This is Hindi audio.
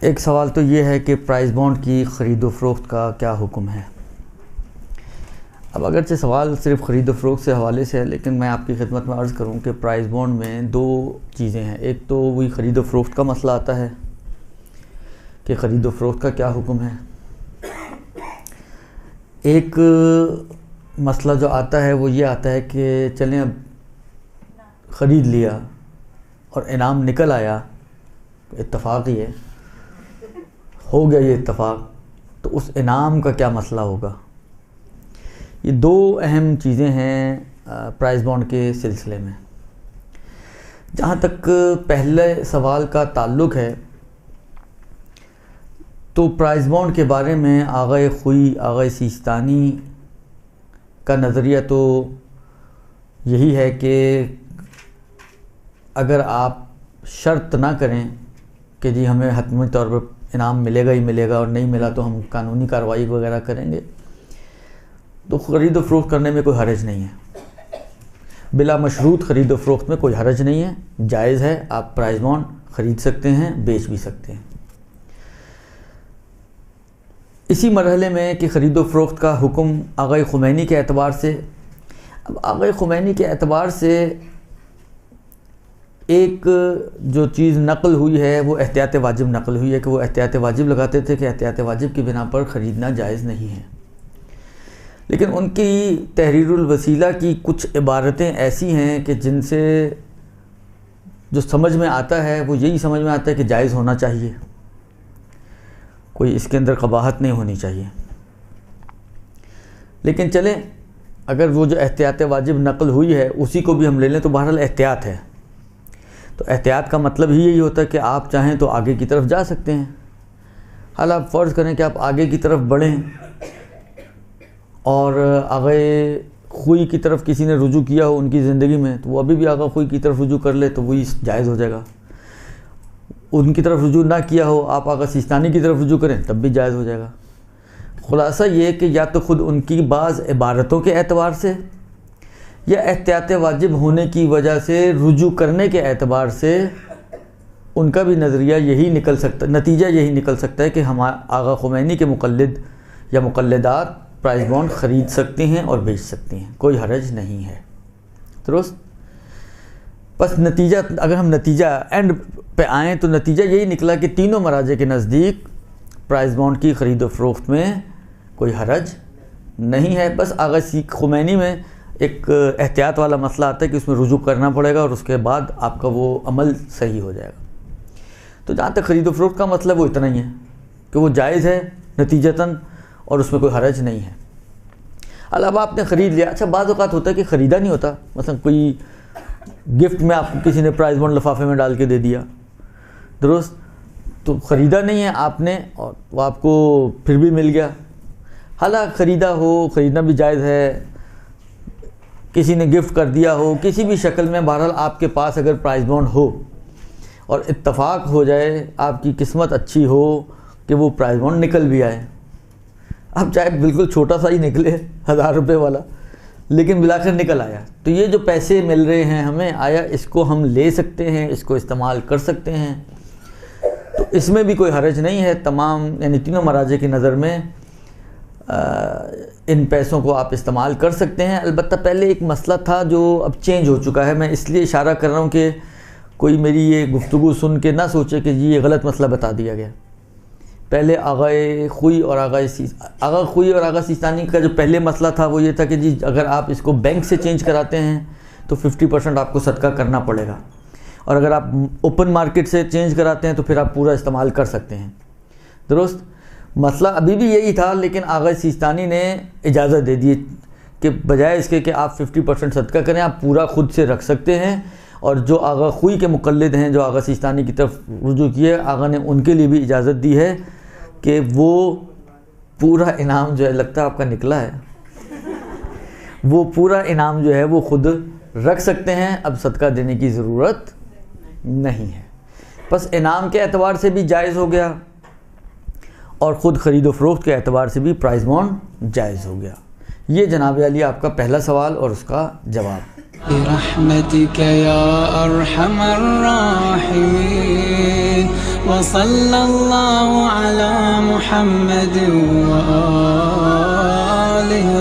एक सवाल तो ये है कि प्राइस बॉन्ड की ख़रीदो फ़रोख्त का क्या हुक्म है। अब अगरचे सवाल सिर्फ ख़रीदो फ़रोख्त से हवाले से है, लेकिन मैं आपकी खिदमत में अर्ज़ करूं कि प्राइस बॉन्ड में दो चीज़ें हैं। एक तो वही ख़रीदो फ़रोख्त का मसला आता है कि ख़रीदो फ़रोख्त का क्या हुक्म है। एक मसला जो आता है वो ये आता है कि चलें अब ख़रीद लिया और इनाम निकल आया, इत्तफ़ाक़ ही है, हो गया ये इत्तफ़ाक़, तो उस इनाम का क्या मसला होगा। ये दो अहम चीज़ें हैं प्राइस बॉन्ड के सिलसिले में। जहाँ तक पहले सवाल का ताल्लुक़ है तो प्राइस बॉन्ड के बारे में आग़ाए ख़ुई आग़ाए सिस्तानी का नज़रिया तो यही है कि अगर आप शर्त ना करें कि जी हमें हतमी तौर पर इनाम मिलेगा ही मिलेगा और नहीं मिला तो हम कानूनी कार्रवाई वगैरह करेंगे, तो ख़रीदो फ़रोख्त करने में कोई हरज नहीं है। बिला मशरूत ख़रीदो फ़रोख्त में कोई हरज नहीं है, जायज़ है। आप प्राइस बॉन्ड ख़रीद सकते हैं, बेच भी सकते हैं। इसी मरहले में कि ख़रीदो फ़रोख्त का हुक्म आग़ाए ख़ुमैनी के एतबार से, अब आग़ाए ख़ुमैनी के एतबार से एक जो चीज़ नक़ल हुई है वो एहतियात वाजिब नक़ल हुई है कि वो एहतियात वाजिब लगाते थे कि एहतियात वाजिब की बिना पर ख़रीदना जायज़ नहीं है। लेकिन उनकी तहरीरुल वसीला की कुछ इबारतें ऐसी हैं कि जिनसे जो समझ में आता है वो यही समझ में आता है कि जायज़ होना चाहिए, कोई इसके अंदर क़बाहत नहीं होनी चाहिए। लेकिन चलें अगर वो जो एहतियात वाजिब नक़ल हुई है उसी को भी हम ले लें तो बहरहाल एहतियात है। तो एहतियात का मतलब ही यही होता है कि आप चाहें तो आगे की तरफ जा सकते हैं। हाल आप फ़र्ज़ करें कि आप आगे की तरफ बढ़ें और आग़ाए ख़ुई की तरफ किसी ने रुजू किया हो उनकी ज़िंदगी में, तो वो अभी भी आग़ाए ख़ुई की तरफ रुजू कर ले तो वही जायज़ हो जाएगा। उनकी तरफ रुजू ना किया हो, आप आग़ाए सिस्तानी की तरफ रुजू करें तब भी जायज़ हो जाएगा। ख़ुलासा ये कि या तो ख़ुद उनकी बाज़ इबारतों के एतबार से या एहतियात वाजिब होने की वजह से रुजू करने के एतबार से उनका भी नज़रिया यही निकल सकता, नतीजा यही निकल सकता है कि हम आग़ा ख़ुमैनी के मुक़ल्लिद या मुक़ल्लिदात प्राइस बॉन्ड ख़रीद सकती हैं और बेच सकती हैं, कोई हरज नहीं है। दुरुस्त। बस नतीजा, अगर हम नतीजा एंड पे आएँ तो नतीजा यही निकला कि तीनों मराजे के नज़दीक प्राइस बॉन्ड की ख़रीदो फ़रोख्त में कोई हरज नहीं है। बस आग़ा ख़ुमैनी में एक एहतियात वाला मसला आता है कि उसमें रुजू करना पड़ेगा और उसके बाद आपका वो अमल सही हो जाएगा। तो जहाँ तक ख़रीदो फ़रोख्त का मतलब वो इतना ही है कि वो जायज़ है नतीजतन और उसमें कोई हरज नहीं है। अब आपने ख़रीद लिया, अच्छा बाज़ औक़ात होता है कि ख़रीदा नहीं होता, मतलब कोई गिफ्ट में आपको किसी ने प्राइस बॉन्ड लिफाफे में डाल के दे दिया, दुरुस्त, तो ख़रीदा नहीं है आपने और वो आपको फिर भी मिल गया। हालांकि ख़रीदा हो, ख़रीदना भी जायज़ है, किसी ने गिफ्ट कर दिया हो, किसी भी शक्ल में, बहरहाल आपके पास अगर प्राइस बॉन्ड हो और इत्तफ़ाक़ हो जाए, आपकी किस्मत अच्छी हो कि वो प्राइस बॉन्ड निकल भी आए, अब चाहे बिल्कुल छोटा सा ही निकले 1000 रुपये वाला, लेकिन बिलाखिर निकल आया, तो ये जो पैसे मिल रहे हैं हमें, आया इसको हम ले सकते हैं, इसको इस्तेमाल कर सकते हैं, तो इसमें भी कोई हरज नहीं है। तमाम यानी तीनों मराजे की नज़र में इन पैसों को आप इस्तेमाल कर सकते हैं। अलबत्ता पहले एक मसला था जो अब चेंज हो चुका है, मैं इसलिए इशारा कर रहा हूँ कि कोई मेरी ये गुफ्तगू सुन के ना सोचे कि जी ये गलत मसला बता दिया गया। पहले आग़ाए ख़ुई और आग़ाए सिस्तानी का जो पहले मसला था वो ये था कि जी अगर आप इसको बैंक से चेंज कराते हैं तो 50% आपको सदका करना पड़ेगा, और अगर आप ओपन मार्केट से चेंज कराते हैं तो फिर आप पूरा इस्तेमाल कर सकते हैं। दुरुस्त। मसला अभी भी यही था, लेकिन आग़ा सिस्तानी ने इजाज़त दे दी कि बजाय इसके कि आप 50% सदका करें, आप पूरा ख़ुद से रख सकते हैं। और जो आग़ा ख़ुई के मुक़ल्लिद हैं, जो आग़ा सिस्तानी की तरफ रुजू किए, आग़ा ने उनके लिए भी इजाज़त दी है कि वो पूरा इनाम जो है, लगता है आपका निकला है, वो पूरा इनाम जो है वो ख़ुद रख सकते हैं, अब सदका देने की ज़रूरत नहीं है। बस इनाम के एतबार से भी जायज़ हो गया और ख़ुद ख़रीदो फ़रोख्त के एतबार से भी प्राइस बॉन्ड जायज़ हो गया। ये जनाब अली आपका पहला सवाल और उसका जवाब। बिरहमतिक या अरहमर राहिमीन। वसल्लल्लाहु अला मुहम्मद व आलिहि